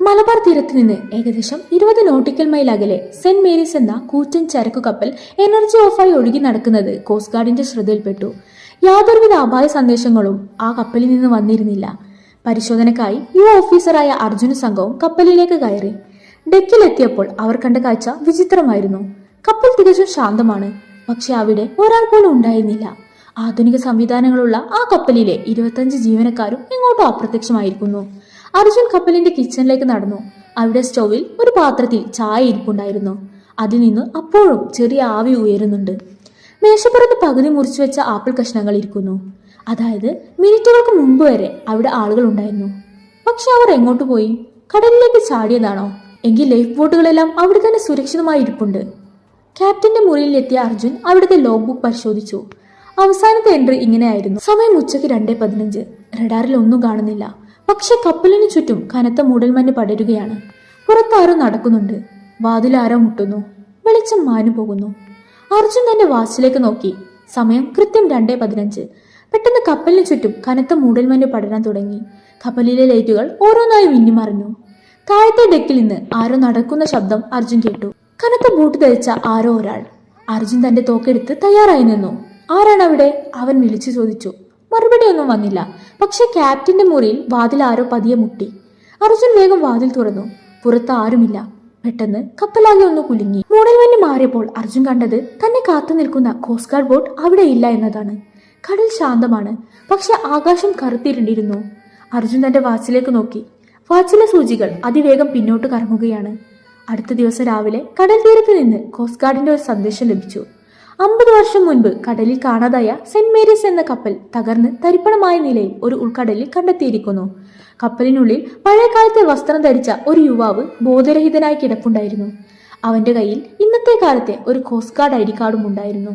മലബാർ തീരത്ത് നിന്ന് ഏകദേശം 20 നോട്ടിക്കൽ മൈൽ അകലെ സെന്റ് മേരീസ് എന്ന കൂറ്റൻ ചരക്കു കപ്പൽ എനർജി ഓഫായി ഒഴുകി നടക്കുന്നത് കോസ്റ്റ് ഗാർഡിന്റെ ശ്രദ്ധയിൽപ്പെട്ടു. യാതൊരുവിധ അപായ സന്ദേശങ്ങളും ആ കപ്പലിൽ നിന്ന് വന്നിരുന്നില്ല. പരിശോധനയ്ക്കായി ഓഫീസറായ അർജുന സംഘവും കപ്പലിലേക്ക് കയറി. ഡെക്കിലെത്തിയപ്പോൾ അവർ കണ്ട കാഴ്ച വിചിത്രമായിരുന്നു. കപ്പൽ തികച്ചും ശാന്തമാണ്. പക്ഷെ അവിടെ ഒരാൾ പോലും ഉണ്ടായിരുന്നില്ല. ആധുനിക സംവിധാനങ്ങളുള്ള ആ കപ്പലിലെ 25 ജീവനക്കാരും എങ്ങോട്ടോ അപ്രത്യക്ഷമായിരിക്കുന്നു. അർജുൻ കപ്പലിന്റെ കിച്ചണിലേക്ക് നടന്നു. അവിടെ സ്റ്റൗവിൽ ഒരു പാത്രത്തിൽ ചായ ഇരിപ്പുണ്ടായിരുന്നു. അതിൽ നിന്ന് അപ്പോഴും ചെറിയ ആവി ഉയരുന്നുണ്ട്. മേശപ്പുറത്ത് പകുതി മുറിച്ചു വെച്ച ആപ്പിൾ കഷ്ണങ്ങൾ ഇരിക്കുന്നു. അതായത് മിനിറ്റുകൾക്ക് മുമ്പ് വരെ അവിടെ ആളുകൾ ഉണ്ടായിരുന്നു. പക്ഷെ അവർ എങ്ങോട്ട് പോയി? കടലിലേക്ക് ചാടിയതാണോ? എങ്കിൽ ലൈഫ് ബോട്ടുകളെല്ലാം അവിടെ തന്നെ സുരക്ഷിതമായി ഇരിപ്പുണ്ട്. ക്യാപ്റ്റന്റെ മുറിയിലെത്തിയ അർജുൻ അവിടുത്തെ ലോഗ് ബുക്ക് പരിശോധിച്ചു. അവസാനത്തെ എൻട്രി ഇങ്ങനെയായിരുന്നു: സമയം ഉച്ചയ്ക്ക് 2:15. റഡാറിൽ ഒന്നും കാണുന്നില്ല. പക്ഷെ കപ്പലിന് ചുറ്റും കനത്ത മൂടൽമഞ്ഞ് പടരുകയാണ്. പുറത്താരോ നടക്കുന്നുണ്ട്. വാതിലാരോ മുട്ടുന്നു. വെളിച്ചം മാഞ്ഞു പോകുന്നു. അർജുൻ തന്റെ വാച്ചിലേക്ക് നോക്കി. സമയം കൃത്യം 2:15. പെട്ടെന്ന് കപ്പലിന് ചുറ്റും കനത്ത മൂടൽമഞ്ഞ് പടരാൻ തുടങ്ങി. കപ്പലിലെ ലൈറ്റുകൾ ഓരോന്നായി മിന്നിമറിഞ്ഞു. താഴത്തെ ഡെക്കിൽ നിന്ന് ആരോ നടക്കുന്ന ശബ്ദം അർജുൻ കേട്ടു. കനത്ത ബൂട്ട് ധരിച്ച ആരോ ഒരാൾ. അർജുൻ തന്റെ തോക്കെടുത്ത് തയ്യാറായി നിന്നു. ആരാണ് അവിടെ? അവൻ വിളിച്ചു ചോദിച്ചു. മറുപടി ഒന്നും വന്നില്ല. പക്ഷെ ക്യാപ്റ്റന്റെ മുറിയിൽ വാതിൽ ആരോ പതിയെ മുട്ടി. അർജുൻ വേഗം വാതിൽ തുറന്നു. പുറത്ത് ആരുമില്ല. പെട്ടെന്ന് കപ്പലാകെ ഒന്ന് കുലുങ്ങി. മൂടൽമഞ്ഞ് മാറിയപ്പോൾ അർജുൻ കണ്ടത് തന്നെ കാത്തു നിൽക്കുന്ന കോസ്റ്റ് ഗാർഡ് ബോട്ട് അവിടെ ഇല്ല എന്നതാണ്. കടൽ ശാന്തമാണ്. പക്ഷെ ആകാശം കറുത്തിരുണ്ടിരുന്നു. അർജുൻ തന്റെ വാച്ചിലേക്ക് നോക്കി. വാച്ചിലെ സൂചികൾ അതിവേഗം പിന്നോട്ട് കറങ്ങുകയാണ്. അടുത്ത ദിവസം രാവിലെ കടൽ തീരത്ത് നിന്ന് കോസ്റ്റ് ഗാർഡിന്റെ ഒരു സന്ദേശം ലഭിച്ചു. 50 വർഷം മുൻപ് കടലിൽ കാണാതായ സെന്റ് മേരീസ് എന്ന കപ്പൽ തകർന്ന് തരിപ്പണമായ നിലയിൽ ഒരു ഉൾക്കടലിൽ കണ്ടെത്തിയിരിക്കുന്നു. കപ്പലിനുള്ളിൽ പഴയകാലത്തെ വസ്ത്രം ധരിച്ച ഒരു യുവാവ് ബോധരഹിതനായി കിടപ്പുണ്ടായിരുന്നു. അവന്റെ കയ്യിൽ ഇന്നത്തെ കാലത്തെ ഒരു കോസ്റ്റ് ഗാർഡ് ID കാർഡും ഉണ്ടായിരുന്നു.